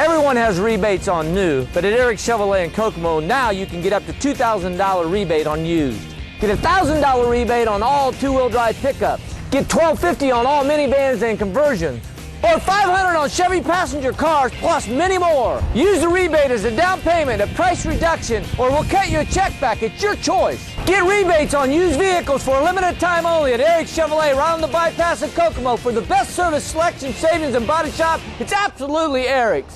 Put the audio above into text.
Everyone has rebates on new, but at Eriks Chevrolet and Kokomo, now you can get up to $2,000 rebate on used. Get a $1,000 rebate on all two-wheel drive pickups. Get $1,250 on all minivans and conversions. Or $500 on Chevy passenger cars, plus many more. Use the rebate as a down payment, a price reduction, or we'll cut you a check back. It's your choice. Get rebates on used vehicles for a limited time only at Eriks Chevrolet right on the Byp S in Kokomo. For the best service, selection, savings, and body shop, it's absolutely Eriks.